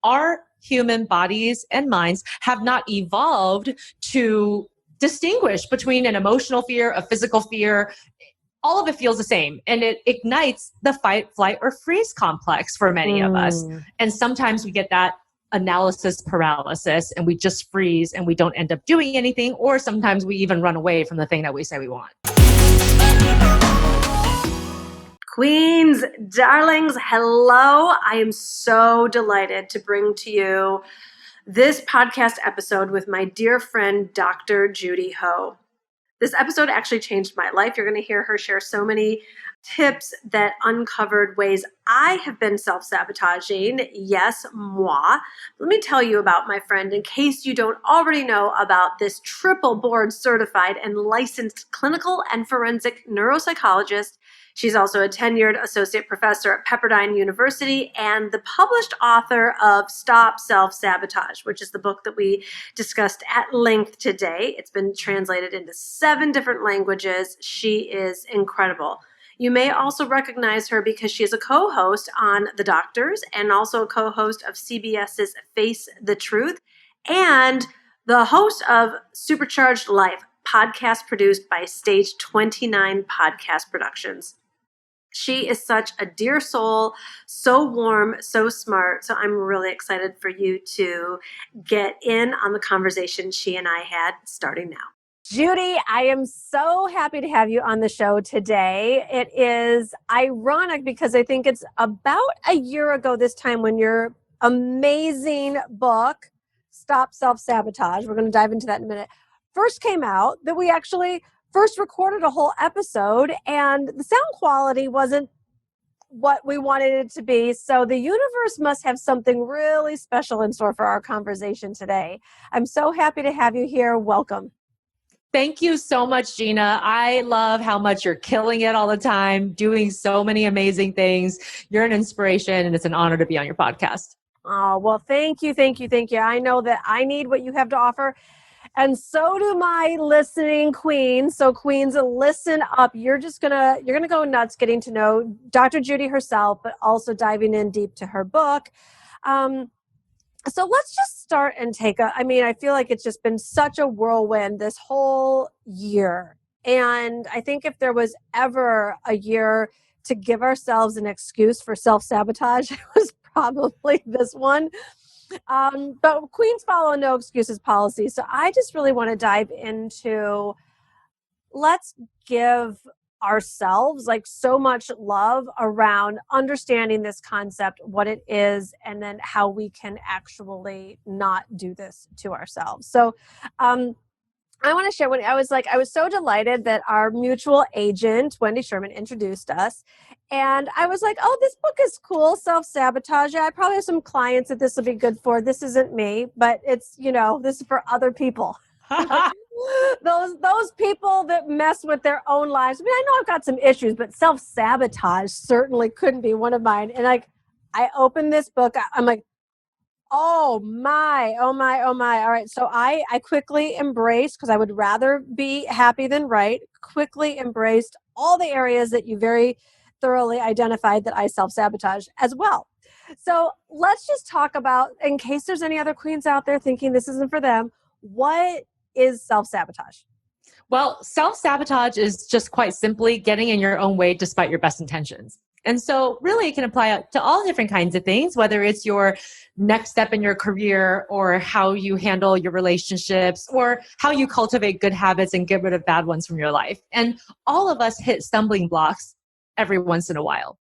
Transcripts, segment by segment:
our human bodies and minds have not evolved to distinguish between an emotional fear, a physical fear. All of it feels the same, and it ignites the fight, flight, or freeze complex for many of us. And sometimes we get that analysis paralysis and we just freeze and we don't end up doing anything, or sometimes we even run away from the thing that we say we want. Queens, darlings, hello. I am so delighted to bring to you this podcast episode with my dear friend, Dr. Judy Ho. This episode actually changed my life. You're going to hear her share so many tips that uncovered ways I have been self-sabotaging. Yes, moi. Let me tell you about my friend in case you don't already know about this triple board certified and licensed clinical and forensic neuropsychologist. She's also a tenured associate professor at Pepperdine University and the published author of Stop Self-Sabotage, which is the book that we discussed at length today. It's been translated into 7 different languages. She is incredible. You may also recognize her because she is a co-host on The Doctors and also a co-host of CBS's Face the Truth and the host of Supercharged Life, podcast produced by Stage 29 Podcast Productions. She is such a dear soul, so warm, so smart. So I'm really excited for you to get in on the conversation she and I had starting now. Judy, I am so happy to have you on the show today. It is ironic because I think it's about a year ago this time when your amazing book, Stop Self-Sabotage, we're going to dive into that in a minute, first came out, that we actually first recorded a whole episode and the sound quality wasn't what we wanted it to be. So the universe must have something really special in store for our conversation today. I'm so happy to have you here. Welcome. Thank you so much, Gina. I love how much you're killing it all the time, doing so many amazing things. You're an inspiration and it's an honor to be on your podcast. Oh, well, thank you. I know that I need what you have to offer. And so do my listening queens. So queens, listen up. You're going to go nuts getting to know Dr. Judy herself, but also diving in deep to her book. So let's just start and I feel like it's just been such a whirlwind this whole year. And I think if there was ever a year to give ourselves an excuse for self-sabotage, it was probably this one. But queens follow no excuses policy. So I just really want to dive into, let's give ourselves like so much love around understanding this concept, what it is, and then how we can actually not do this to ourselves. So, I want to share when I was so delighted that our mutual agent, Wendy Sherman, introduced us. And I was like, oh, this book is cool, Self-Sabotage. I probably have some clients that this will be good for. This isn't me, but it's, this is for other people. those people that mess with their own lives. I mean, I know I've got some issues, but self-sabotage certainly couldn't be one of mine. And I opened this book. I'm like, oh my. All right. So I quickly embraced, because I would rather be happy than right, quickly embraced all the areas that you very thoroughly identified that I self-sabotage as well. So let's just talk about, in case there's any other queens out there thinking this isn't for them, what is self-sabotage? Well, self-sabotage is just quite simply getting in your own way despite your best intentions. And so really it can apply to all different kinds of things, whether it's your next step in your career or how you handle your relationships or how you cultivate good habits and get rid of bad ones from your life. And all of us hit stumbling blocks every once in a while.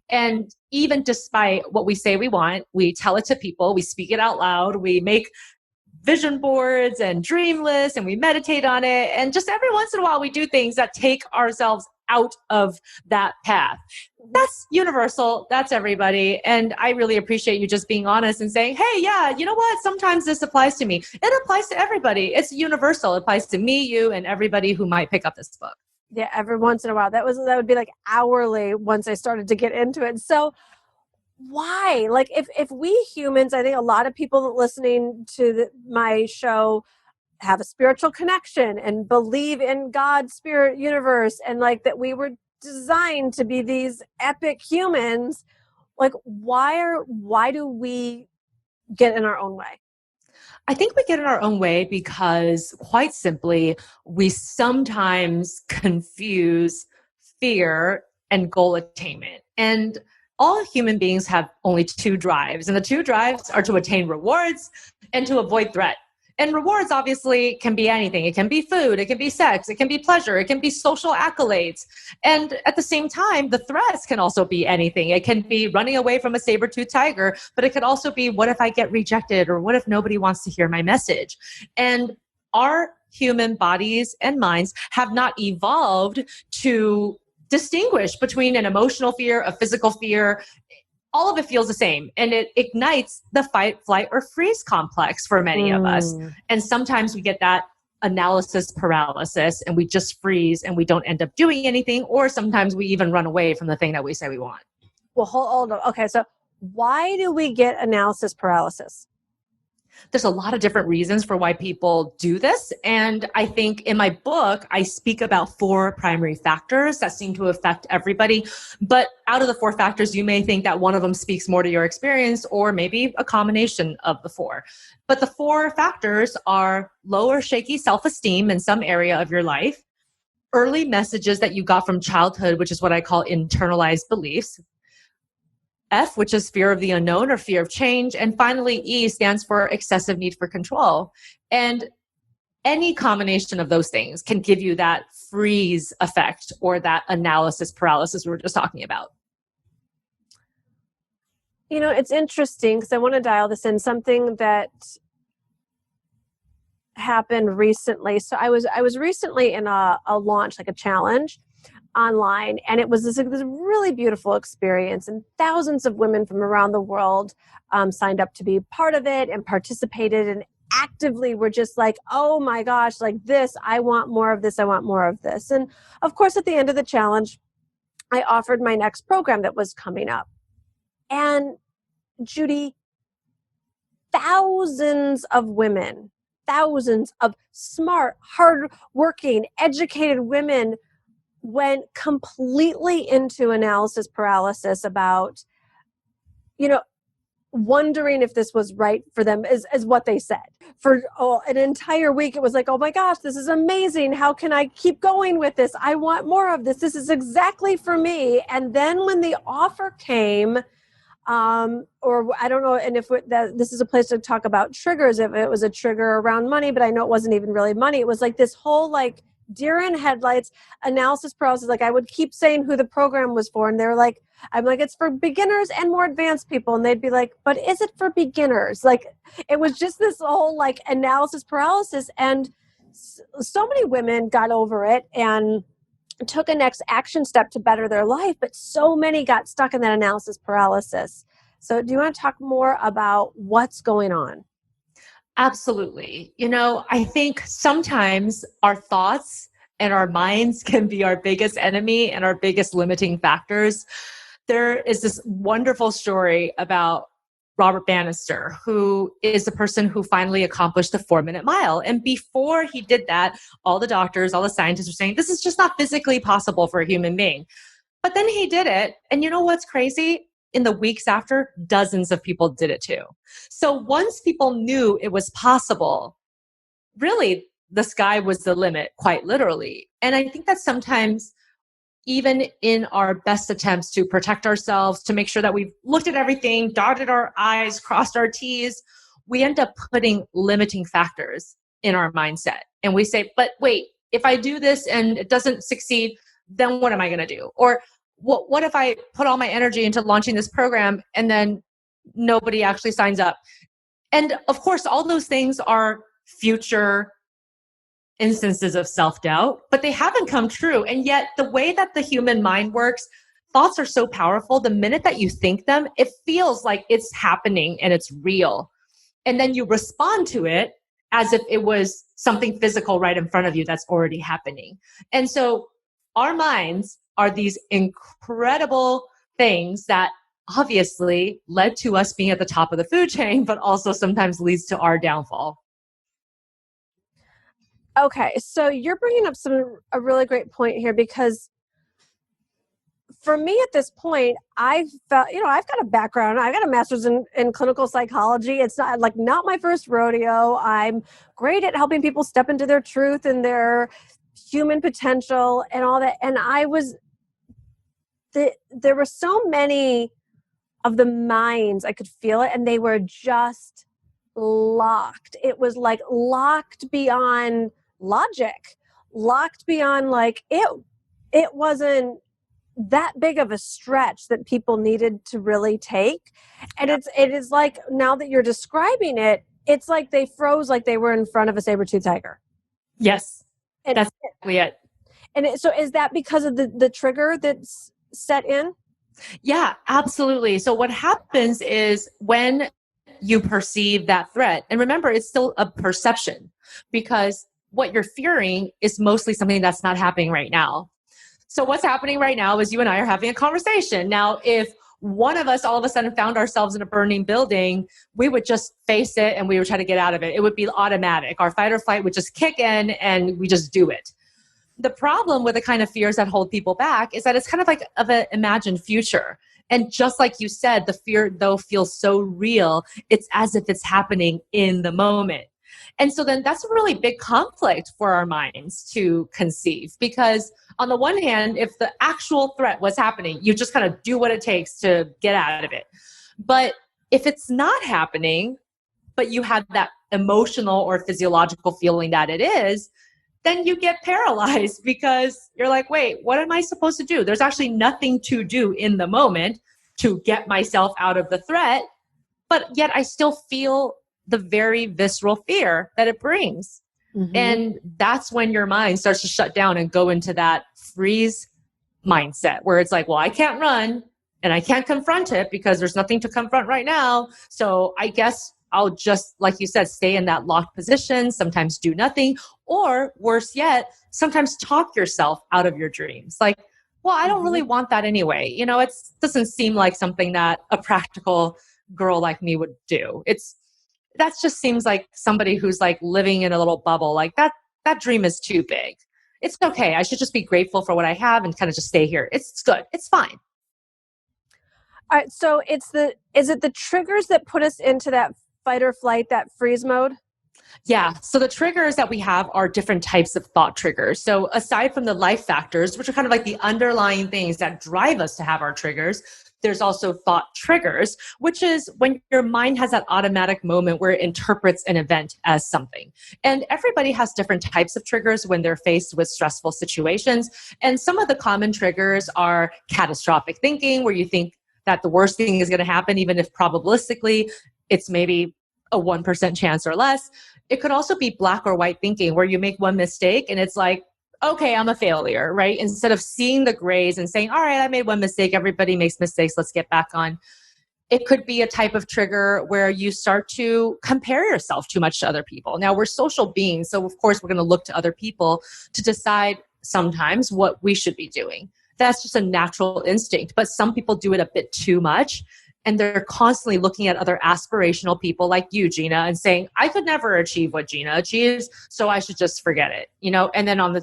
And even despite what we say we want, we tell it to people, we speak it out loud, we make vision boards and dream lists and we meditate on it. And just every once in a while we do things that take ourselves out of that path. That's universal. That's everybody. And I really appreciate you just being honest and saying, hey, yeah, you know what? Sometimes this applies to me. It applies to everybody. It's universal. It applies to me, you, and everybody who might pick up this book. Yeah, every once in a while. That would be like hourly once I started to get into it. So why? Like if we humans, I think a lot of people listening to my show have a spiritual connection and believe in God's spirit universe and like that we were designed to be these epic humans. Like, why do we get in our own way? I think we get in our own way because, quite simply, we sometimes confuse fear and goal attainment. And all human beings have only two drives, and the two drives are to attain rewards and to avoid threat. And rewards obviously can be anything. It can be food, it can be sex, it can be pleasure, it can be social accolades. And at the same time, the threats can also be anything. It can be running away from a saber-toothed tiger, but it could also be, what if I get rejected, or what if nobody wants to hear my message? And our human bodies and minds have not evolved to distinguish between an emotional fear, a physical fear. All of it feels the same, and it ignites the fight, flight, or freeze complex for many of us. And sometimes we get that analysis paralysis and we just freeze and we don't end up doing anything, or sometimes we even run away from the thing that we say we want. Well, hold on. Okay, so why do we get analysis paralysis? There's a lot of different reasons for why people do this. And I think in my book, I speak about 4 primary factors that seem to affect everybody. But out of the 4 factors, you may think that one of them speaks more to your experience, or maybe a combination of the 4. But the 4 factors are low or shaky self-esteem in some area of your life, early messages that you got from childhood, which is what I call internalized beliefs, F, which is fear of the unknown or fear of change. And finally, E stands for excessive need for control. And any combination of those things can give you that freeze effect or that analysis paralysis we were just talking about. You know, it's interesting because I want to dial this in. Something that happened recently. So I was recently in a launch, like a challenge online, and it was this really beautiful experience, and thousands of women from around the world signed up to be part of it and participated, and actively were just like, oh my gosh, like this, I want more of this, I want more of this. And of course, at the end of the challenge, I offered my next program that was coming up. And Judy, thousands of women, thousands of smart, hardworking, educated women went completely into analysis paralysis about, wondering if this was right for them, is what they said. For an entire week, it was like, oh my gosh, this is amazing. How can I keep going with this? I want more of this. This is exactly for me. And then when the offer came, or I don't know, and if this is a place to talk about triggers, if it was a trigger around money, but I know it wasn't even really money. It was like this whole deer in headlights analysis process. Like I would keep saying who the program was for, and they're like, I'm like, it's for beginners and more advanced people. And they'd be like, but is it for beginners? Like it was just this whole analysis paralysis. And so many women got over it and took a next action step to better their life, but so many got stuck in that analysis paralysis. So do you want to talk more about what's going on? Absolutely. I think sometimes our thoughts and our minds can be our biggest enemy and our biggest limiting factors. There is this wonderful story about Robert Bannister, who is the person who finally accomplished the 4-minute mile. And before he did that, all the doctors, all the scientists were saying, this is just not physically possible for a human being. But then he did it. And you know what's crazy? In the weeks after, dozens of people did it too. So once people knew it was possible, really the sky was the limit, quite literally. And I think that sometimes, even in our best attempts to protect ourselves, to make sure that we've looked at everything, dotted our I's, crossed our T's, we end up putting limiting factors in our mindset. And we say, but wait, if I do this and it doesn't succeed, then what am I going to do? Or what if I put all my energy into launching this program and then nobody actually signs up? And of course, all those things are future instances of self-doubt, but they haven't come true. And yet the way that the human mind works, thoughts are so powerful. The minute that you think them, it feels like it's happening and it's real. And then you respond to it as if it was something physical right in front of you that's already happening. And so our minds are these incredible things that obviously led to us being at the top of the food chain, but also sometimes leads to our downfall. Okay, so you're bringing up a really great point here, because for me at this point, I felt, I've got a background. I've got a master's in clinical psychology. It's not my first rodeo. I'm great at helping people step into their truth and their human potential and all that. And there were so many of the minds, I could feel it, and they were just locked. It was like locked beyond logic, locked beyond it wasn't that big of a stretch that people needed to really take. And it is like, now that you're describing it, it's like they froze, like they were in front of a saber-toothed tiger. Yes, that's exactly it. And so is that because of the trigger that's set in? Yeah, absolutely. So what happens is when you perceive that threat, and remember, it's still a perception, because what you're fearing is mostly something that's not happening right now. So what's happening right now is you and I are having a conversation. Now, if one of us all of a sudden found ourselves in a burning building, we would just face it and we would try to get out of it. It would be automatic. Our fight or flight would just kick in and we just do it. The problem with the kind of fears that hold people back is that it's kind of like of an imagined future. And just like you said, the fear, though, feels so real, it's as if it's happening in the moment. And so then that's a really big conflict for our minds to conceive, because on the one hand, if the actual threat was happening, you just kind of do what it takes to get out of it. But if it's not happening, but you have that emotional or physiological feeling that it is, then you get paralyzed because you're like, wait, what am I supposed to do? There's actually nothing to do in the moment to get myself out of the threat, but yet I still feel the very visceral fear that it brings. Mm-hmm. And that's when your mind starts to shut down and go into that freeze mindset where it's like, well, I can't run and I can't confront it because there's nothing to confront right now. So I guess I'll just, like you said, stay in that locked position, sometimes do nothing, or worse yet, sometimes talk yourself out of your dreams. Like, well, I don't really want that anyway. It doesn't seem like something that a practical girl like me would do. That just seems like somebody who's like living in a little bubble. Like that dream is too big. It's okay. I should just be grateful for what I have and kind of just stay here. It's good. It's fine. All right. So is it the triggers that put us into that fight or flight, that freeze mode? Yeah. So the triggers that we have are different types of thought triggers. So aside from the life factors, which are kind of like the underlying things that drive us to have our triggers, there's also thought triggers, which is when your mind has that automatic moment where it interprets an event as something. And everybody has different types of triggers when they're faced with stressful situations. And some of the common triggers are catastrophic thinking, where you think that the worst thing is going to happen, even if probabilistically it's maybe a 1% chance or less. It could also be black or white thinking, where you make one mistake and it's like, okay, I'm a failure, right? Instead of seeing the grays and saying, all right, I made one mistake. Everybody makes mistakes. Let's get back on. It could be a type of trigger where you start to compare yourself too much to other people. Now, we're social beings. So of course, we're going to look to other people to decide sometimes what we should be doing. That's just a natural instinct. But some people do it a bit too much. And they're constantly looking at other aspirational people like you, Gina, and saying, I could never achieve what Gina achieves, so I should just forget it. And then on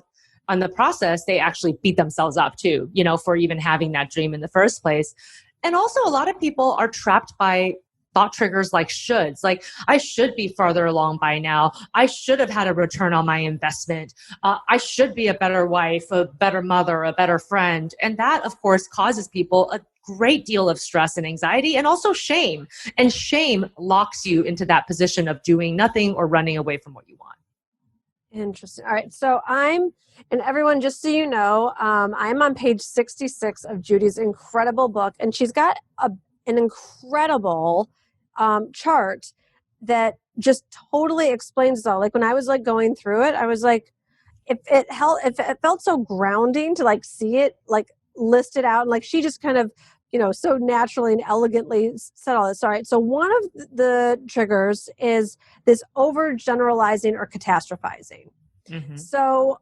the process, they actually beat themselves up too, for even having that dream in the first place. And also a lot of people are trapped by thought triggers like shoulds, like I should be farther along by now. I should have had a return on my investment. I should be a better wife, a better mother, a better friend. And that, of course, causes people a great deal of stress and anxiety and also shame. And shame locks you into that position of doing nothing or running away from what you want. Interesting. All right. So and everyone, just so you know, I'm on page 66 of Judy's incredible book, and she's got an incredible chart that just totally explains it all. Like when I was like going through it, I was like, if it felt so grounding to like see it like listed out, and like she just kind of, so naturally and elegantly said all this. All right. So one of the triggers is this overgeneralizing or catastrophizing. Mm-hmm. So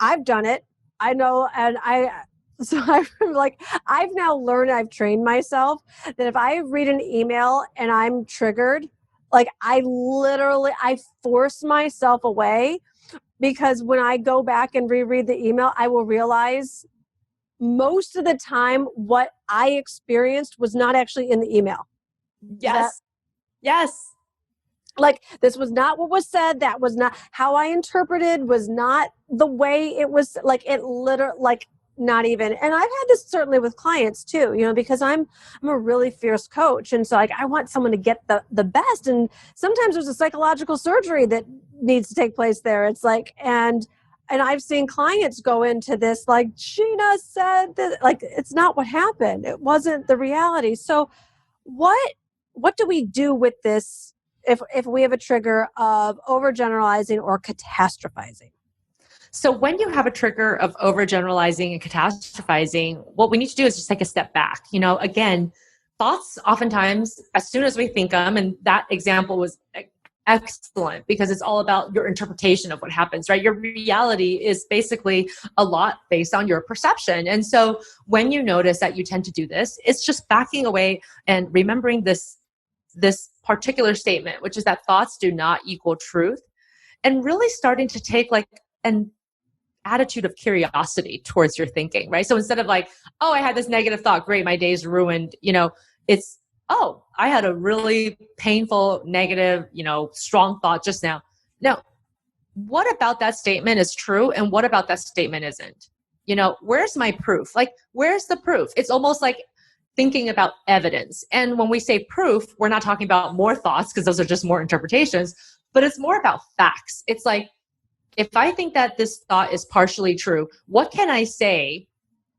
I've done it. I know. And I'm like, I've now learned, I've trained myself that if I read an email and I'm triggered, like I force myself away, because when I go back and reread the email, I will realize most of the time, what I experienced was not actually in the email. Yes. Yes. Like, this was not what was said. That was not how I interpreted, was not the way it was, like, it literally, like, not even. And I've had this certainly with clients too, because I'm a really fierce coach. And so, like, I want someone to get the best. And sometimes there's a psychological surgery that needs to take place there. It's like, and I've seen clients go into this, like, Gina said that, like, it's not what happened. It wasn't the reality. So what do we do with this if we have a trigger of overgeneralizing or catastrophizing? So when you have a trigger of overgeneralizing and catastrophizing, what we need to do is just take a step back. Again, thoughts oftentimes, as soon as we think them, and that example was excellent because it's all about your interpretation of what happens, right? Your reality is basically a lot based on your perception. And so when you notice that you tend to do this, it's just backing away and remembering this particular statement, which is that thoughts do not equal truth, and really starting to take like an attitude of curiosity towards your thinking, right? So instead of like, oh, I had this negative thought, great, my day's ruined, it's, oh, I had a really painful, negative, strong thought just now. No, what about that statement is true and what about that statement isn't? Where's my proof? Like, where's the proof? It's almost like thinking about evidence. And when we say proof, we're not talking about more thoughts because those are just more interpretations, but it's more about facts. It's like, if I think that this thought is partially true, what can I say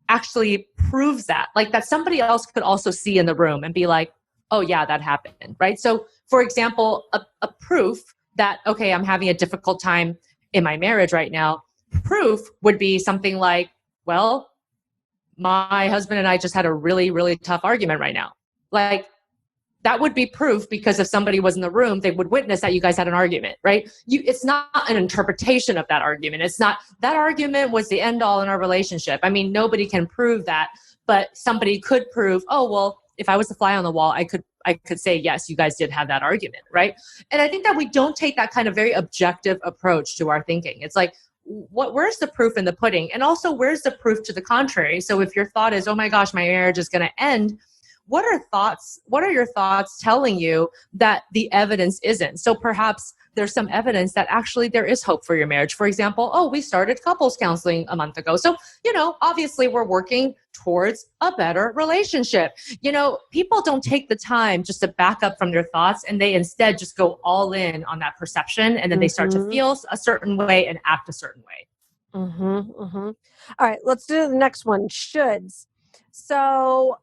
actually proves that? Like that somebody else could also see in the room and be like, oh yeah, that happened, right? So for example, a proof that, okay, I'm having a difficult time in my marriage right now, proof would be something like, well, my husband and I just had a really, really tough argument right now. Like, that would be proof because if somebody was in the room, they would witness that you guys had an argument, right? It's not an interpretation of that argument. It's not that argument was the end all in our relationship. I mean, nobody can prove that, but somebody could prove, oh, well, if I was the fly on the wall, I could say, yes, you guys did have that argument, right? And I think that we don't take that kind of very objective approach to our thinking. It's like, where's the proof in the pudding? And also, where's the proof to the contrary? So if your thought is, oh my gosh, my marriage is going to end, what are your thoughts telling you that the evidence isn't? So perhaps there's some evidence that actually there is hope for your marriage. For example, oh, we started couples counseling a month ago. So, obviously we're working towards a better relationship. People don't take the time just to back up from their thoughts, and they instead just go all in on that perception. And then they start to feel a certain way and act a certain way. All right, let's do the next one, shoulds. So,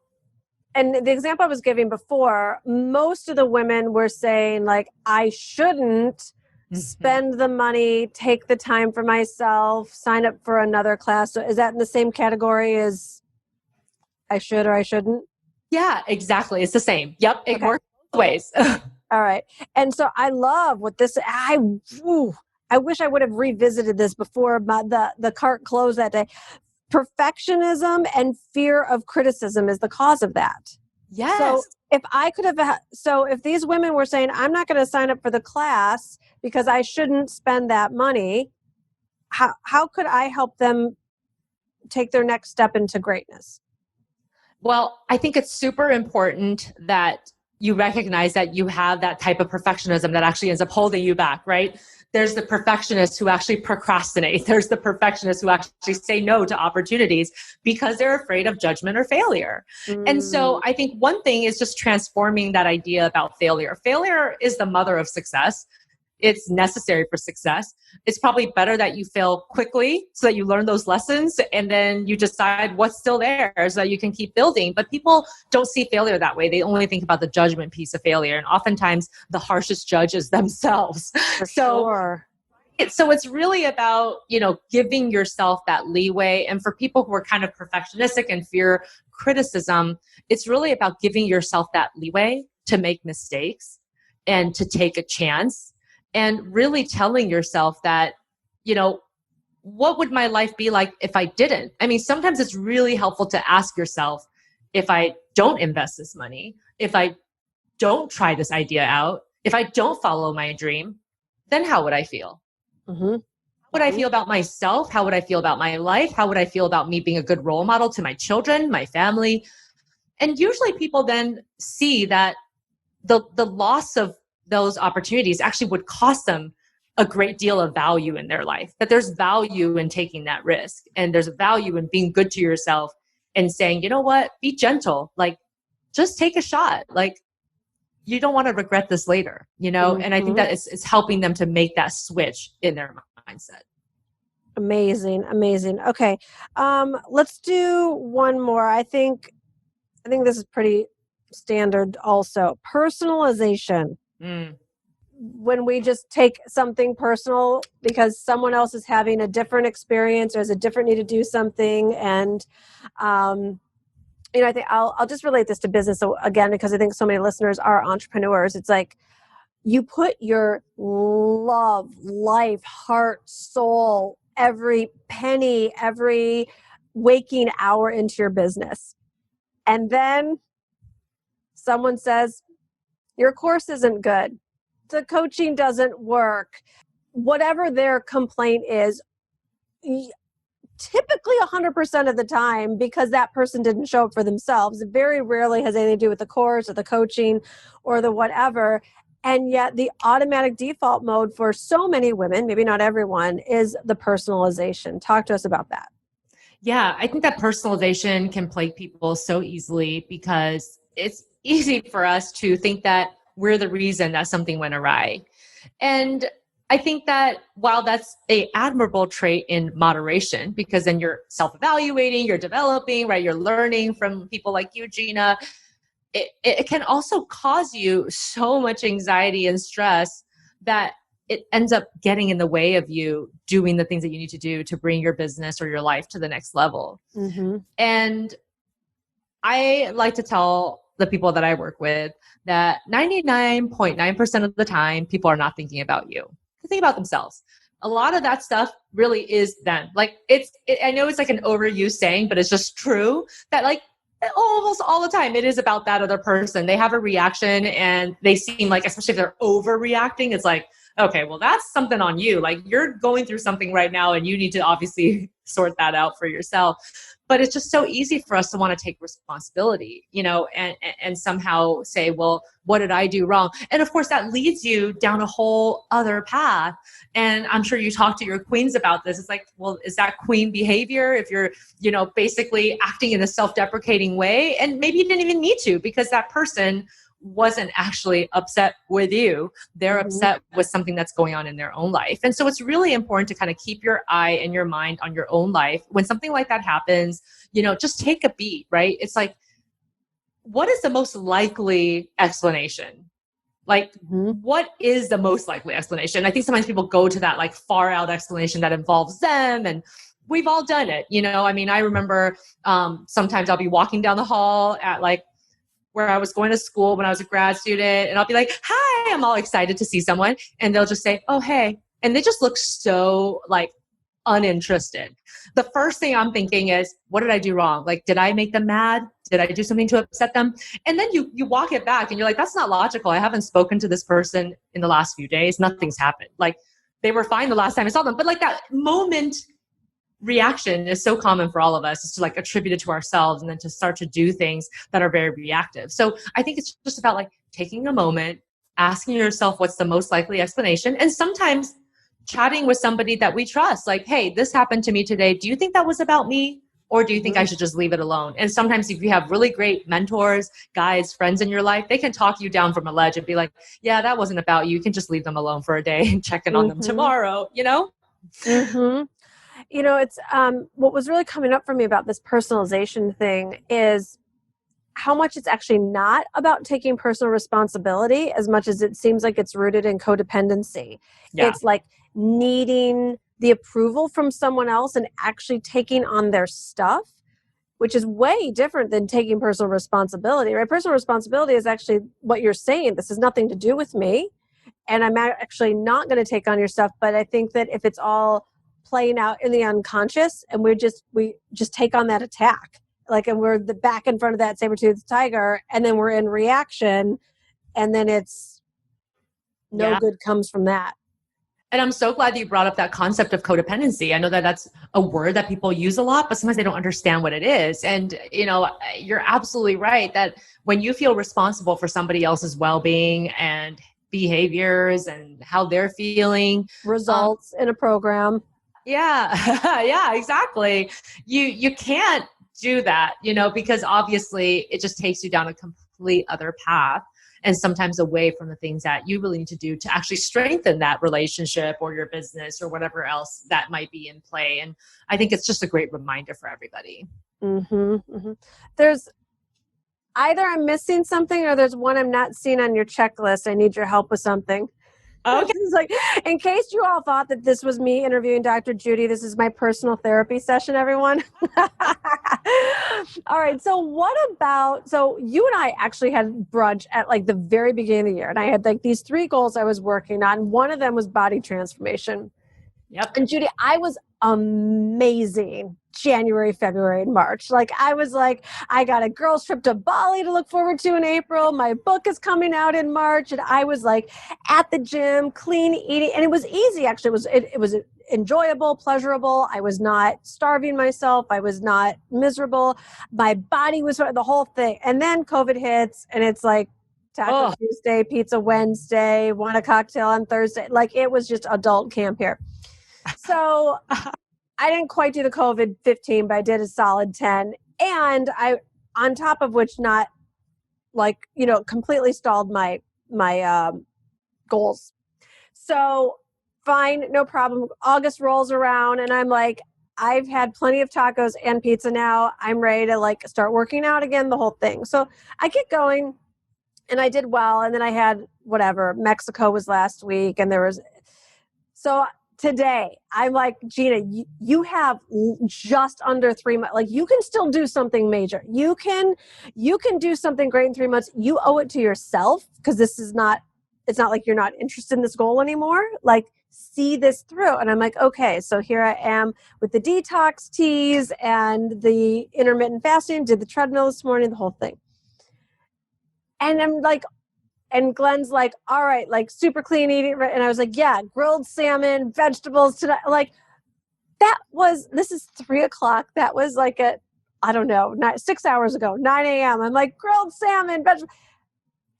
and the example I was giving before, most of the women were saying, like, I shouldn't spend the money, take the time for myself, sign up for another class. So is that in the same category as I should or I shouldn't? Yeah, exactly. It's the same. Yep. It works both ways. All right. And so I love what this, I wish I would have revisited this before the cart closed that day. Perfectionism and fear of criticism is the cause of that. Yes. So if these women were saying, I'm not going to sign up for the class because I shouldn't spend that money, how could I help them take their next step into greatness? Well, I think it's super important that you recognize that you have that type of perfectionism that actually ends up holding you back, right? There's the perfectionists who actually procrastinate. There's the perfectionists who actually say no to opportunities because they're afraid of judgment or failure. And so I think one thing is just transforming that idea about failure. Failure is the mother of success. It's necessary for success. It's probably better that you fail quickly so that you learn those lessons and then you decide what's still there so that you can keep building. But people don't see failure that way. They only think about the judgment piece of failure. And oftentimes the harshest judge is themselves. Sure. So it's really about, giving yourself that leeway. And for people who are kind of perfectionistic and fear criticism, it's really about giving yourself that leeway to make mistakes and to take a chance. And really telling yourself that, what would my life be like if I didn't? I mean, sometimes it's really helpful to ask yourself, if I don't invest this money, if I don't try this idea out, if I don't follow my dream, then how would I feel? would I feel about myself? How would I feel about my life? How would I feel about me being a good role model to my children, my family? And usually people then see that the loss of those opportunities actually would cost them a great deal of value in their life, that there's value in taking that risk. And there's value in being good to yourself and saying, you know what, be gentle, like just take a shot. Like you don't want to regret this later, you know? And I think that it's helping them to make that switch in their mindset. Amazing. Amazing. Okay. Let's do one more. I think this is pretty standard also. Personalization. When we just take something personal because someone else is having a different experience or has a different need to do something. And, I think I'll just relate this to business. So again, because I think so many listeners are entrepreneurs, it's like you put your love, life, heart, soul, every penny, every waking hour into your business. And then someone says, your course isn't good. The coaching doesn't work. Whatever their complaint is, typically 100% of the time, because that person didn't show up for themselves, it very rarely has anything to do with the course or the coaching or the whatever. And yet the automatic default mode for so many women, maybe not everyone, is the personalization. Talk to us about that. Yeah, I think that personalization can plague people so easily because it's easy for us to think that we're the reason that something went awry. And I think that while that's an admirable trait in moderation, because then you're self-evaluating, you're developing, right? You're learning from people like you, Gina. It can also cause you so much anxiety and stress that it ends up getting in the way of you doing the things that you need to do to bring your business or your life to the next level. And I like to tell the people that I work with that 99.9% of the time, people are not thinking about you. They think about themselves. A lot of that stuff really is them. Like I know it's like an overused saying, but it's just true that like almost all the time it is about that other person. They have a reaction and they seem like, especially if they're overreacting, it's like, okay, well, that's something on you. Like you're going through something right now and you need to obviously sort that out for yourself. But it's just so easy for us to want to take responsibility, and somehow say, well, what did I do wrong? And of course, that leads you down a whole other path. And I'm sure you talk to your queens about this. It's like, well, is that queen behavior if you're, basically acting in a self-deprecating way? And maybe you didn't even need to, because that person wasn't actually upset with you. They're upset with something that's going on in their own life. And so it's really important to kind of keep your eye and your mind on your own life. When something like that happens, just take a beat, right? It's like, what is the most likely explanation? Like, what is the most likely explanation? I think sometimes people go to that like far out explanation that involves them, and we've all done it. I remember sometimes I'll be walking down the hall at like where I was going to school when I was a grad student, and I'll be like, hi, I'm all excited to see someone. And they'll just say, oh, hey. And they just look so like uninterested. The first thing I'm thinking is, what did I do wrong? Like, did I make them mad? Did I do something to upset them? And then you walk it back and you're like, that's not logical. I haven't spoken to this person in the last few days. Nothing's happened. Like they were fine the last time I saw them. But like that moment reaction is so common for all of us, is to like attribute it to ourselves and then to start to do things that are very reactive. So I think it's just about like taking a moment, asking yourself what's the most likely explanation, and sometimes chatting with somebody that we trust. Like, hey, this happened to me today. Do you think that was about me? Or do you think I should just leave it alone? And sometimes if you have really great mentors, guides, friends in your life, they can talk you down from a ledge and be like, yeah, that wasn't about you. You can just leave them alone for a day and check in on them tomorrow, It's what was really coming up for me about this personalization thing is how much it's actually not about taking personal responsibility as much as it seems like it's rooted in codependency. Yeah. It's like needing the approval from someone else and actually taking on their stuff, which is way different than taking personal responsibility, right? Personal responsibility is actually what you're saying. This has nothing to do with me, and I'm actually not going to take on your stuff. But I think that if it's all playing out in the unconscious and we just take on that attack, like, and we're the back in front of that saber-toothed tiger, and then we're in reaction, and then it's no good comes from that. And I'm so glad that you brought up that concept of codependency. I know that that's a word that people use a lot, but sometimes they don't understand what it is. And, you're absolutely right that when you feel responsible for somebody else's well-being and behaviors and how they're feeling, Results in a program. yeah, yeah, exactly. You can't do that, because obviously it just takes you down a complete other path and sometimes away from the things that you really need to do to actually strengthen that relationship or your business or whatever else that might be in play. And I think it's just a great reminder for everybody. There's either I'm missing something or there's one I'm not seeing on your checklist. I need your help with something. Okay. This is like, in case you all thought that this was me interviewing Dr. Judy, this is my personal therapy session, everyone. All right. So you and I actually had brunch at like the very beginning of the year. And I had like these 3 goals I was working on. One of them was body transformation. Yep. And Judy, I was amazing January, February, and March. Like I was like, I got a girls trip to Bali to look forward to in April. My book is coming out in March. And I was like at the gym, clean eating. And it was easy, actually. It was enjoyable, pleasurable. I was not starving myself. I was not miserable. My body was the whole thing. And then COVID hits and it's like, Taco Tuesday, Pizza Wednesday, want a cocktail on Thursday. Like it was just adult camp here. So I didn't quite do the COVID 15, but I did a solid 10. And I, on top of which, not like, completely stalled my goals. So fine, no problem. August rolls around and I'm like, I've had plenty of tacos and pizza now. I'm ready to like start working out again, the whole thing. So I get going and I did well. And then I had Mexico was last week and so today, I'm like, Gina, you have just under 3 months. Like you can still do something major. You can do something great in 3 months. You owe it to yourself because it's not like you're not interested in this goal anymore. Like see this through. And I'm like, okay, so here I am with the detox teas and the intermittent fasting, did the treadmill this morning, the whole thing. And I'm like, and Glenn's like, all right, like super clean eating. And I was like, yeah, grilled salmon, vegetables tonight. Like this is 3:00. That was like I don't know, 6 hours ago, 9 a.m. I'm like grilled salmon, vegetables.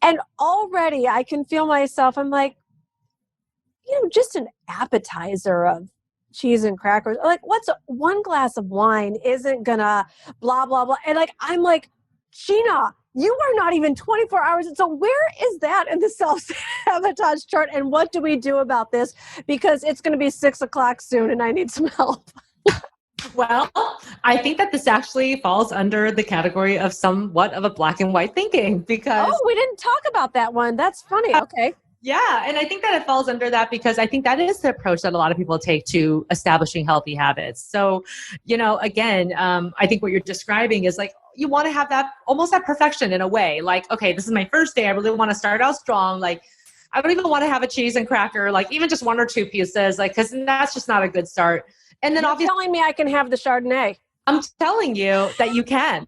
And already I can feel myself. I'm like, just an appetizer of cheese and crackers. Like what's one glass of wine isn't gonna blah, blah, blah. And like, I'm like, Gina, you are not even 24 hours. So where is that in the self-sabotage chart? And what do we do about this? Because it's going to be 6:00 soon and I need some help. Well, I think that this actually falls under the category of somewhat of a black and white thinking because... Oh, we didn't talk about that one. That's funny. Okay. Yeah. And I think that it falls under that because I think that is the approach that a lot of people take to establishing healthy habits. So, again, I think what you're describing is like, you want to have that almost that perfection in a way. Like, okay, this is my first day. I really want to start out strong. Like, I don't even want to have a cheese and cracker, like even just 1 or 2 pieces, like, cause that's just not a good start. And then You're obviously telling me I can have the Chardonnay. I'm telling you that you can.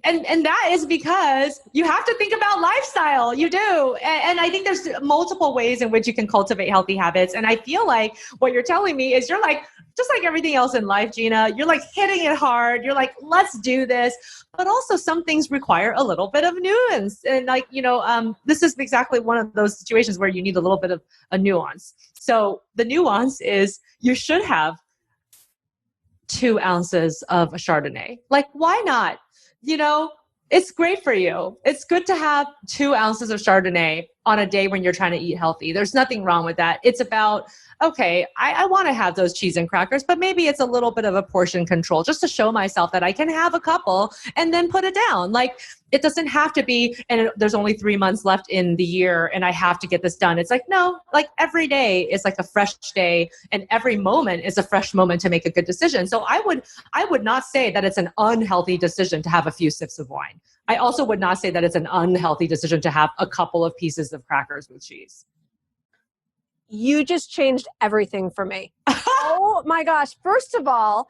And that is because you have to think about lifestyle. You do. And I think there's multiple ways in which you can cultivate healthy habits. And I feel like what you're telling me is you're like, just like everything else in life, Gina, you're like hitting it hard. You're like, let's do this. But also some things require a little bit of nuance. And like, this is exactly one of those situations where you need a little bit of a nuance. So the nuance is you should have 2 ounces of a Chardonnay. Like, why not? It's great for you. It's good to have 2 ounces of Chardonnay on a day when you're trying to eat healthy. There's nothing wrong with that. It's about, okay, I want to have those cheese and crackers, but maybe it's a little bit of a portion control just to show myself that I can have a couple and then put it down. Like, it doesn't have to be, and there's only 3 months left in the year and I have to get this done. It's like, no, like every day is like a fresh day and every moment is a fresh moment to make a good decision. So I would not say that it's an unhealthy decision to have a few sips of wine. I also would not say that it's an unhealthy decision to have a couple of pieces of crackers with cheese. You just changed everything for me. Oh my gosh. First of all,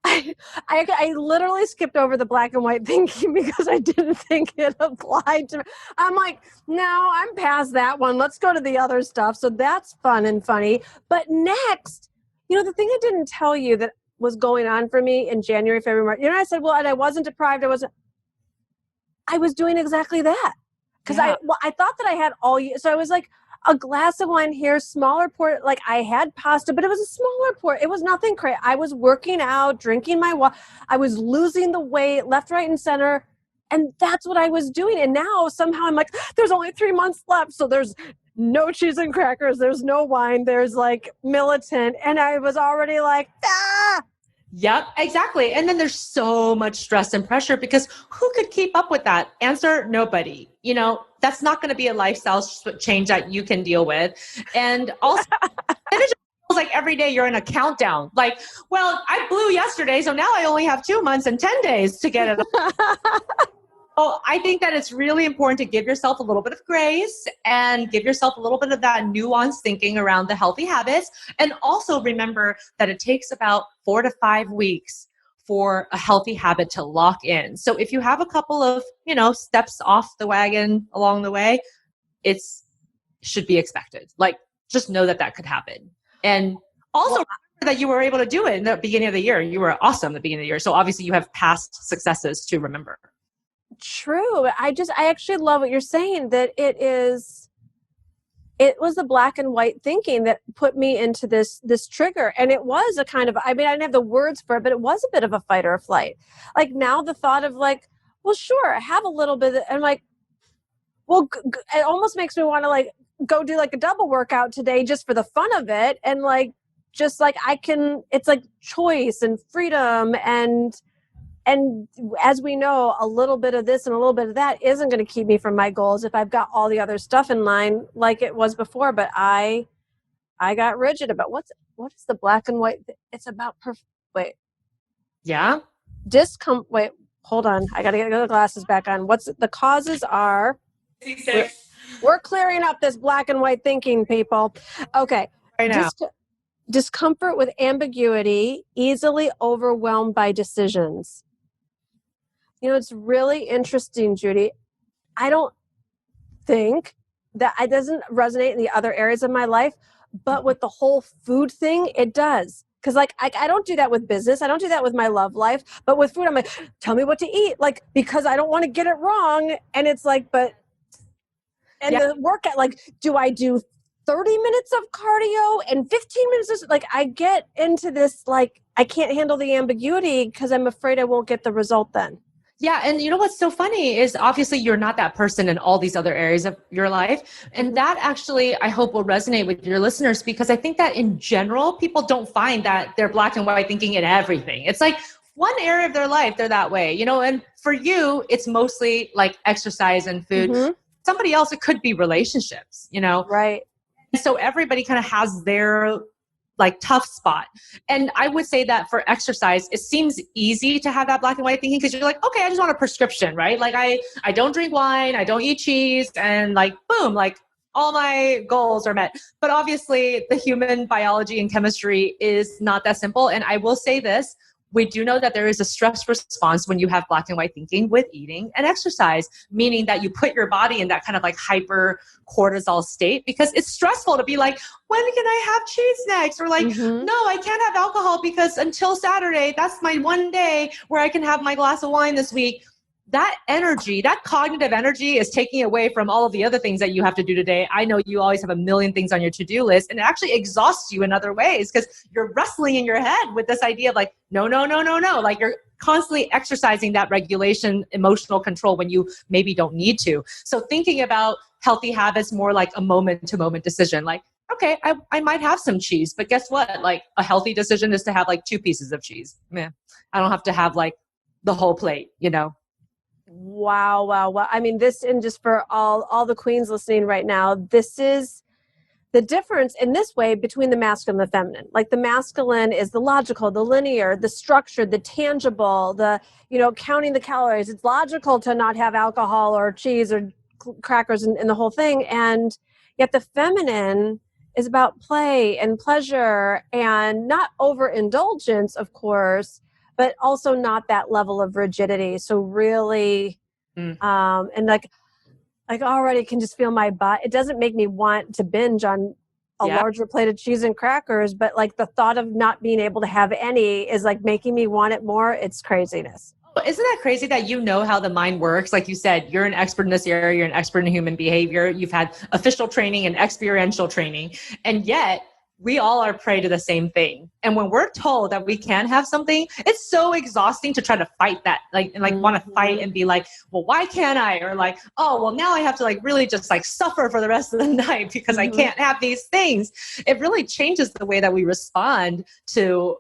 I literally skipped over the black and white thinking because I didn't think it applied to me. I'm like, no, I'm past that one. Let's go to the other stuff. So that's fun and funny. But next, the thing I didn't tell you that was going on for me in January, February, March, I said, well, and I wasn't deprived. I was doing exactly that. Because I thought that I had all year. So I was like, a glass of wine here, smaller port. Like I had pasta, but it was a smaller port. It was nothing crazy. I was working out, drinking my water. I was losing the weight left, right, and center. And that's what I was doing. And now somehow I'm like, there's only 3 months left. So there's no cheese and crackers. There's no wine. There's like militant. And I was already like, ah. Yep, exactly. And then there's so much stress and pressure because who could keep up with that? Answer, nobody. That's not going to be a lifestyle change that you can deal with. And also, it just feels like every day you're in a countdown. Like, well, I blew yesterday, so now I only have 2 months and 10 days to get it. Oh, I think that it's really important to give yourself a little bit of grace and give yourself a little bit of that nuanced thinking around the healthy habits. And also remember that it takes about 4 to 5 weeks for a healthy habit to lock in. So if you have a couple of, steps off the wagon along the way, it's should be expected. Like, just know that could happen. And also remember that you were able to do it in the beginning of the year. You were awesome at the beginning of the year. So obviously you have past successes to remember. True. I actually love what you're saying, that it was the black and white thinking that put me into this trigger. And it was a kind of, I didn't have the words for it, but it was a bit of a fight or flight. Like now the thought of like, well, sure, have a little bit. And like, well, it almost makes me want to like go do like a double workout today just for the fun of it. And like, just like it's like choice and freedom. And as we know, a little bit of this and a little bit of that isn't going to keep me from my goals if I've got all the other stuff in line like it was before. But I got rigid about what is the black and white? It's about wait. Yeah. Wait, hold on. I got to get the glasses back on. The causes are? We're clearing up this black and white thinking, people. Okay. Right now. Discomfort with ambiguity, easily overwhelmed by decisions. It's really interesting, Judy. I don't think that it doesn't resonate in the other areas of my life, but with the whole food thing, it does. Because like I don't do that with business. I don't do that with my love life. But with food, I'm like, tell me what to eat. Like, because I don't want to get it wrong. And it's like, the workout, like, do I do 30 minutes of cardio and 15 minutes of, like, I get into this, like, I can't handle the ambiguity because I'm afraid I won't get the result then. Yeah. And you know what's so funny is obviously you're not that person in all these other areas of your life. And that actually, I hope will resonate with your listeners, because I think that in general, people don't find that they're black and white thinking in everything. It's like one area of their life, they're that way, and for you, it's mostly like exercise and food. Mm-hmm. Somebody else, it could be relationships, Right. And so everybody kind of has their like tough spot. And I would say that for exercise, it seems easy to have that black and white thinking because you're like, okay, I just want a prescription, right? Like I don't drink wine, I don't eat cheese, and like, boom, like all my goals are met. But obviously the human biology and chemistry is not that simple. And I will say this, we do know that there is a stress response when you have black and white thinking with eating and exercise, meaning that you put your body in that kind of like hyper cortisol state because it's stressful to be like, when can I have cheese next? Or like, no, I can't have alcohol because until Saturday, that's my one day where I can have my glass of wine this week. That energy, that cognitive energy is taking away from all of the other things that you have to do today. I know you always have a million things on your to-do list, and it actually exhausts you in other ways because you're wrestling in your head with this idea of like, no. Like you're constantly exercising that regulation, emotional control when you maybe don't need to. So thinking about healthy habits more like a moment-to-moment decision, like, okay, I might have some cheese, but guess what? Like a healthy decision is to have like 2 pieces of cheese. Man, I don't have to have like the whole plate, Wow. I mean, this, and just for all the queens listening right now, this is the difference in this way between the masculine and the feminine. Like the masculine is the logical, the linear, the structured, the tangible, the, counting the calories. It's logical to not have alcohol or cheese or crackers and the whole thing. And yet the feminine is about play and pleasure and not overindulgence, of course, but also not that level of rigidity. So really, and like already can just feel my butt. It doesn't make me want to binge on a larger plate of cheese and crackers, but like the thought of not being able to have any is like making me want it more. It's craziness. Isn't that crazy that you know how the mind works? Like you said, you're an expert in this area. You're an expert in human behavior. You've had official training and experiential training. And yet we all are prey to the same thing. And when we're told that we can have something, it's so exhausting to try to fight that, want to fight and be like, well, why can't I? Or like, oh, well, now I have to like really just like suffer for the rest of the night because I can't have these things. It really changes the way that we respond to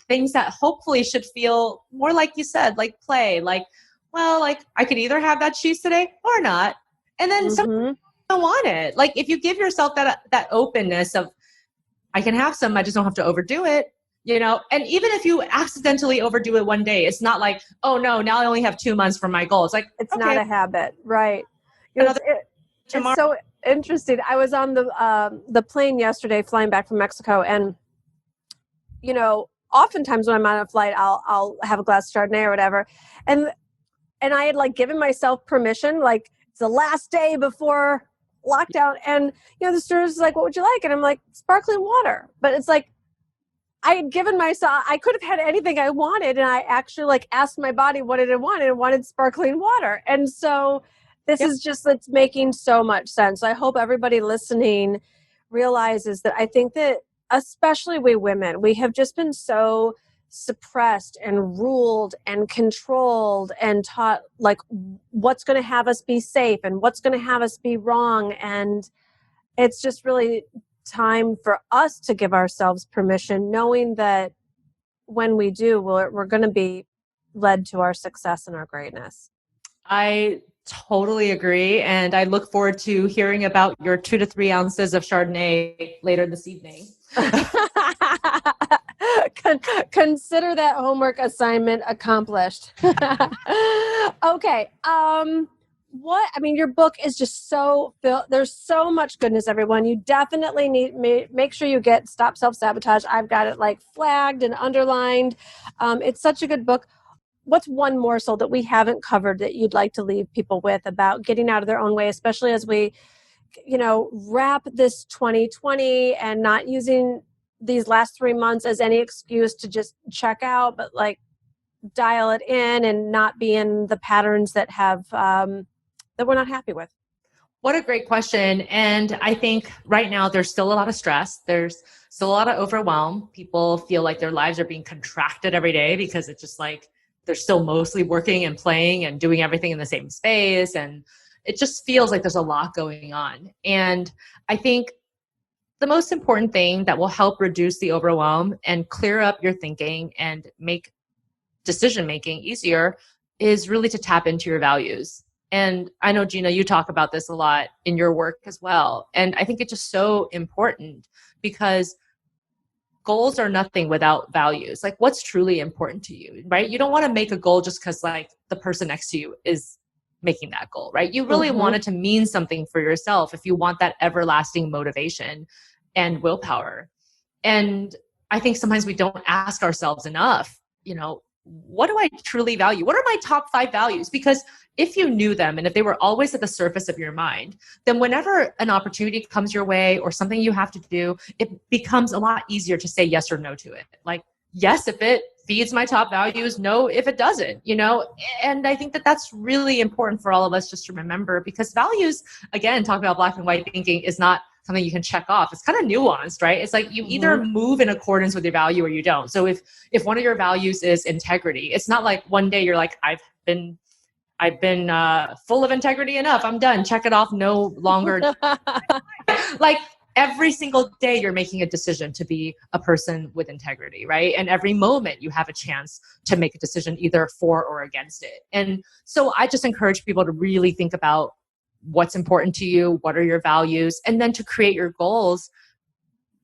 things that hopefully should feel more like you said, like play, like, well, like I could either have that cheese today or not. And then some don't want it. Like if you give yourself that openness of, I can have some, I just don't have to overdo it, you know? And even if you accidentally overdo it one day, it's not like, oh no, now I only have 2 months for my goal. It's like, it's not a habit. Right. It's so interesting. I was on the plane yesterday flying back from Mexico, and, you know, oftentimes when I'm on a flight, I'll have a glass of Chardonnay or whatever. And I had like given myself permission, like it's the last day before lockdown. And, you know, the stewardess is like, what would you like? And I'm like, sparkling water. But it's like, I had given myself, I could have had anything I wanted. And I actually like asked my body what it wanted and wanted sparkling water. And so this is just, it's making so much sense. I hope everybody listening realizes that I think that especially we women, we have just been so suppressed and ruled and controlled and taught like what's going to have us be safe and what's going to have us be wrong. And it's just really time for us to give ourselves permission, knowing that when we do, we're going to be led to our success and our greatness. I totally agree. And I look forward to hearing about your 2 to 3 ounces of Chardonnay later this evening. Consider that homework assignment accomplished. Okay. Your book is just so there's so much goodness, everyone. You definitely make sure you get Stop Self-Sabotage. I've got it like flagged and underlined. It's such a good book. What's one morsel that we haven't covered that you'd like to leave people with about getting out of their own way, especially as we, you know, wrap this 2020 and not using these last 3 months as any excuse to just check out, but like dial it in and not be in the patterns that have, that we're not happy with? What a great question. And I think right now there's still a lot of stress. There's still a lot of overwhelm. People feel like their lives are being contracted every day because it's just like they're still mostly working and playing and doing everything in the same space. And it just feels like there's a lot going on. And I think the most important thing that will help reduce the overwhelm and clear up your thinking and make decision-making easier is really to tap into your values. And I know, Gina, you talk about this a lot in your work as well. And I think it's just so important because goals are nothing without values. Like what's truly important to you, right? You don't want to make a goal just because like the person next to you is making that goal, right? You really want it to mean something for yourself if you want that everlasting motivation and willpower. And I think sometimes we don't ask ourselves enough, you know, what do I truly value? What are my top 5 values? Because if you knew them and if they were always at the surface of your mind, then whenever an opportunity comes your way or something you have to do, it becomes a lot easier to say yes or no to it. Like, yes, if it feeds my top values, no, if it doesn't, you know? And I think that that's really important for all of us just to remember, because values, again, talking about black and white thinking is not something you can check off. It's kind of nuanced, right? It's like you either move in accordance with your value or you don't. So if one of your values is integrity, it's not like one day you're like, I've been full of integrity enough. I'm done. Check it off. No longer. Like every single day you're making a decision to be a person with integrity, right? And every moment you have a chance to make a decision either for or against it. And so I just encourage people to really think about what's important to you, what are your values, and then to create your goals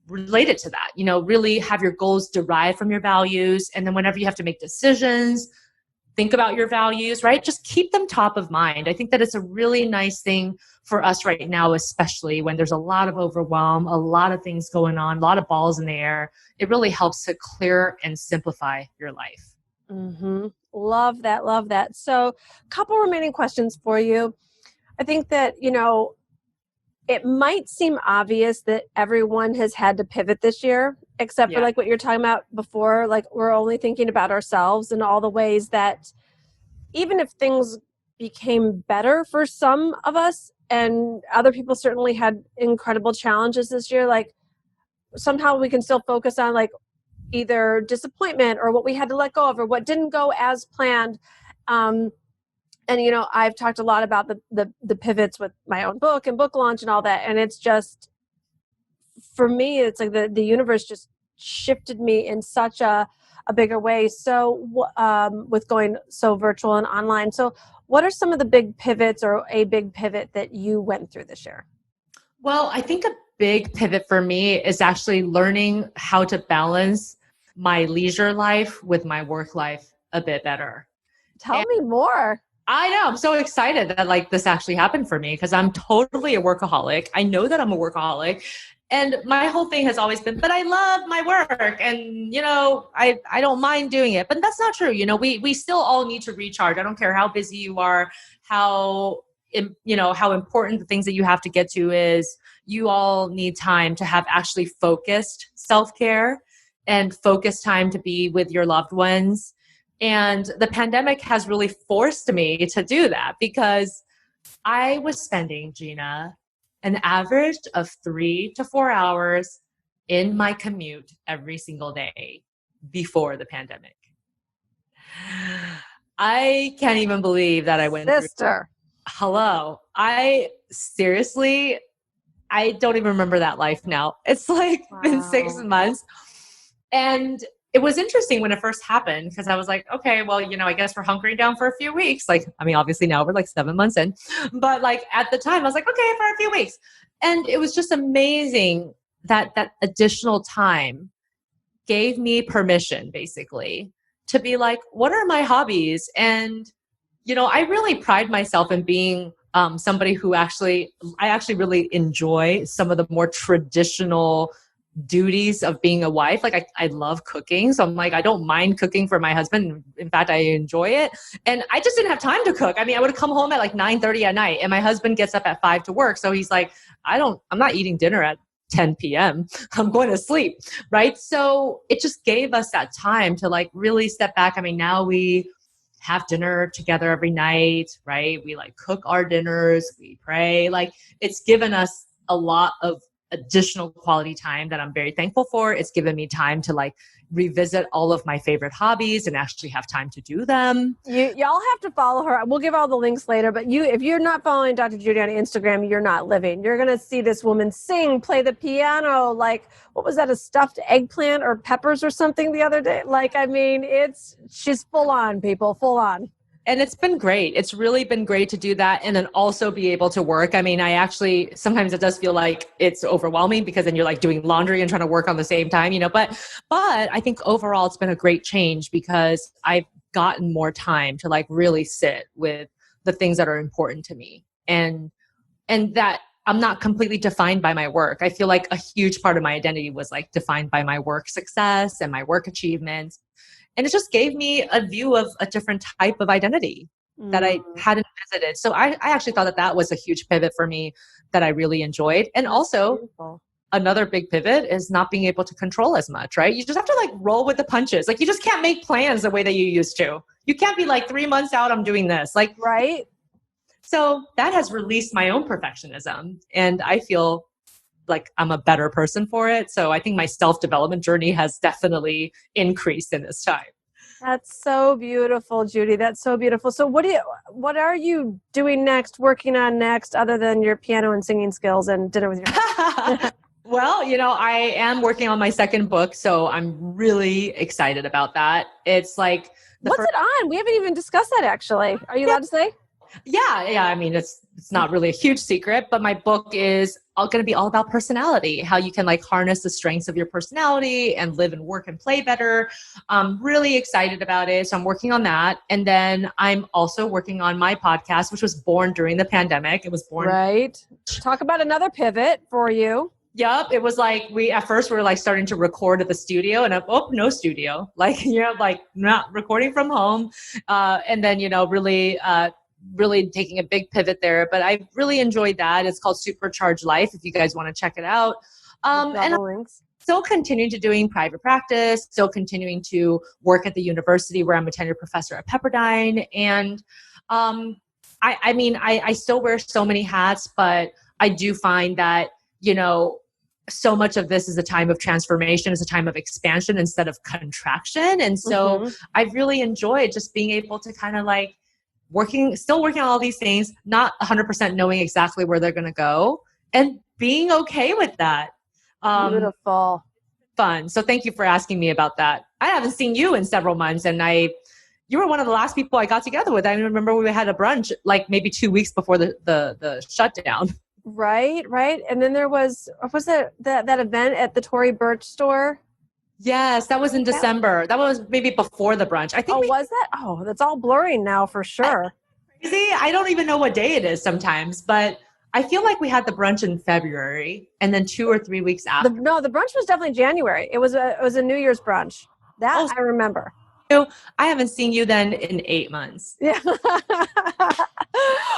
related to that. You know, really have your goals derived from your values. And then whenever you have to make decisions, think about your values, right? Just keep them top of mind. I think that it's a really nice thing for us right now, especially when there's a lot of overwhelm, a lot of things going on, a lot of balls in the air. It really helps to clear and simplify your life. Mm-hmm. Love that. Love that. So, a couple remaining questions for you. I think that, it might seem obvious that everyone has had to pivot this year, except for Yeah. like what you're talking about before. Like, we're only thinking about ourselves and all the ways that even if things became better for some of us, and other people certainly had incredible challenges this year, like somehow we can still focus on like either disappointment or what we had to let go of or what didn't go as planned. Um, and I've talked a lot about the pivots with my own book and book launch and all that, and it's just, for me, it's like the universe just shifted me in such a bigger way. So with going so virtual and online, so what are some of the big pivots or a big pivot that you went through this year? Well, I think a big pivot for me is actually learning how to balance my leisure life with my work life a bit better. Tell me more. I know. I'm so excited that like this actually happened for me because I'm totally a workaholic. I know that I'm a workaholic. And my whole thing has always been, but I love my work and, I don't mind doing it. But that's not true. We still all need to recharge. I don't care how busy you are, how important the things that you have to get to is. You all need time to have actually focused self-care and focused time to be with your loved ones. And the pandemic has really forced me to do that because I was spending, Gina, an average of 3 to 4 hours in my commute every single day before the pandemic. I can't even believe that I went Sister. Hello. I seriously, I don't even remember that life now. It's like been 6 months. And it was interesting when it first happened because I was like, okay, well, I guess we're hunkering down for a few weeks. Like, I mean, obviously now we're like 7 months in, but like at the time I was like, okay, for a few weeks. And it was just amazing that that additional time gave me permission basically to be like, what are my hobbies? And, I really pride myself in being somebody who I actually really enjoy some of the more traditional duties of being a wife. Like I love cooking. So I'm like, I don't mind cooking for my husband. In fact, I enjoy it. And I just didn't have time to cook. I mean, I would come home at like 9:30 at night and my husband gets up at 5 to work. So he's like, I'm not eating dinner at 10 p.m. I'm going to sleep. Right. So it just gave us that time to like really step back. I mean, now we have dinner together every night, right? We like cook our dinners, we pray. Like it's given us a lot of additional quality time that I'm very thankful for. It's given me time to like revisit all of my favorite hobbies and actually have time to do them. Y'all have to follow her. We'll give all the links later, but if you're not following Dr. Judy on Instagram, you're not living. You're going to see this woman sing, play the piano, like, what was that, a stuffed eggplant or peppers or something the other day? Like, I mean, she's full on, people, full on. And it's been great. It's really been great to do that and then also be able to work. I mean, sometimes it does feel like it's overwhelming because then you're like doing laundry and trying to work on the same time, but I think overall it's been a great change because I've gotten more time to like really sit with the things that are important to me and that I'm not completely defined by my work. I feel like a huge part of my identity was like defined by my work success and my work achievements. And it just gave me a view of a different type of identity that I hadn't visited. So I actually thought that was a huge pivot for me that I really enjoyed. And also another big pivot is not being able to control as much, right? You just have to like roll with the punches. Like you just can't make plans the way that you used to. You can't be like 3 months out, I'm doing this. Like, right. So that has released my own perfectionism. And I feel like I'm a better person for it. So I think my self-development journey has definitely increased in this time. That's so beautiful, Judy. That's so beautiful. So what are you doing next, working on next, other than your piano and singing skills and dinner with your Well, I am working on my second book, so I'm really excited about that. It's like what's it on? We haven't even discussed that actually. Are you allowed to say? Yeah. I mean, it's not really a huge secret, but my book is going to be all about personality, how you can like harness the strengths of your personality and live and work and play better. I'm really excited about it. So I'm working on that. And then I'm also working on my podcast, which was born during the pandemic. It was born. Right. Talk about another pivot for you. Yep. It was like at first we were like starting to record at the studio and no studio, like, like not recording from home. And then, really taking a big pivot there, but I really enjoyed that. It's called Supercharge Life. If you guys want to check it out. And Links. still continuing to doing private practice, still continuing to work at the university where I'm a tenured professor at Pepperdine. And, I still wear so many hats, but I do find that, so much of this is a time of transformation, is a time of expansion instead of contraction. And so I've really enjoyed just being able to kind of like still working on all these things, not 100% knowing exactly where they're going to go and being okay with that. Beautiful. Fun. So thank you for asking me about that. I haven't seen you in several months and you were one of the last people I got together with. I remember we had a brunch like maybe 2 weeks before the shutdown. Right. And then there was that event at the Tory Burch store? Yes, that was in December. That was maybe before the brunch. I think. Was that? Oh, that's all blurry now for sure. Crazy. I don't even know what day it is sometimes, but I feel like we had the brunch in February and then 2 or 3 weeks after. The brunch was definitely January. It was a New Year's brunch. That I remember. I haven't seen you then in 8 months. Yeah.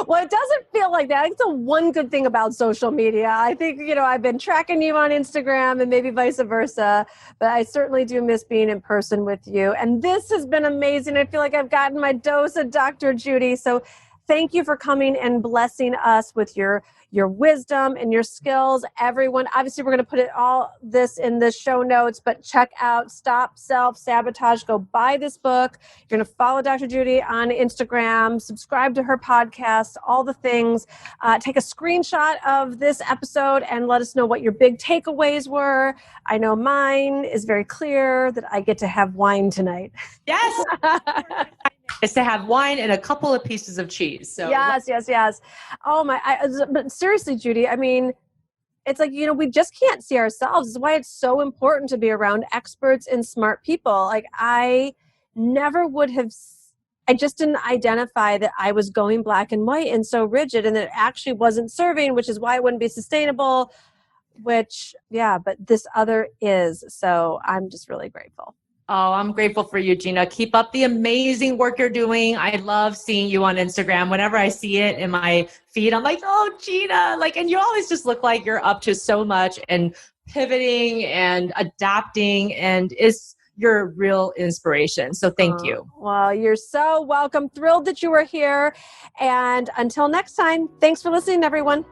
Well, it doesn't feel like that. It's the one good thing about social media. I think, I've been tracking you on Instagram and maybe vice versa, but I certainly do miss being in person with you. And this has been amazing. I feel like I've gotten my dose of Dr. Judy. So thank you for coming and blessing us with your wisdom and your skills. Everyone, obviously, we're going to put all this in the show notes, but check out Stop Self-Sabotage. Go buy this book. You're going to follow Dr. Judy on Instagram, subscribe to her podcast, all the things. Take a screenshot of this episode and let us know what your big takeaways were. I know mine is very clear that I get to have wine tonight. Yes. Is to have wine and a couple of pieces of cheese. So Yes. Oh but seriously, Judy, I mean, it's like, we just can't see ourselves. This is why it's so important to be around experts and smart people. Like I just didn't identify that I was going black and white and so rigid and that it actually wasn't serving, which is why it wouldn't be sustainable, but this other is. So I'm just really grateful. Oh, I'm grateful for you, Gina. Keep up the amazing work you're doing. I love seeing you on Instagram. Whenever I see it in my feed, I'm like, oh, Gina, and you always just look like you're up to so much and pivoting and adapting and you're real inspiration. So thank you. Well, you're so welcome. Thrilled that you were here. And until next time, thanks for listening, everyone.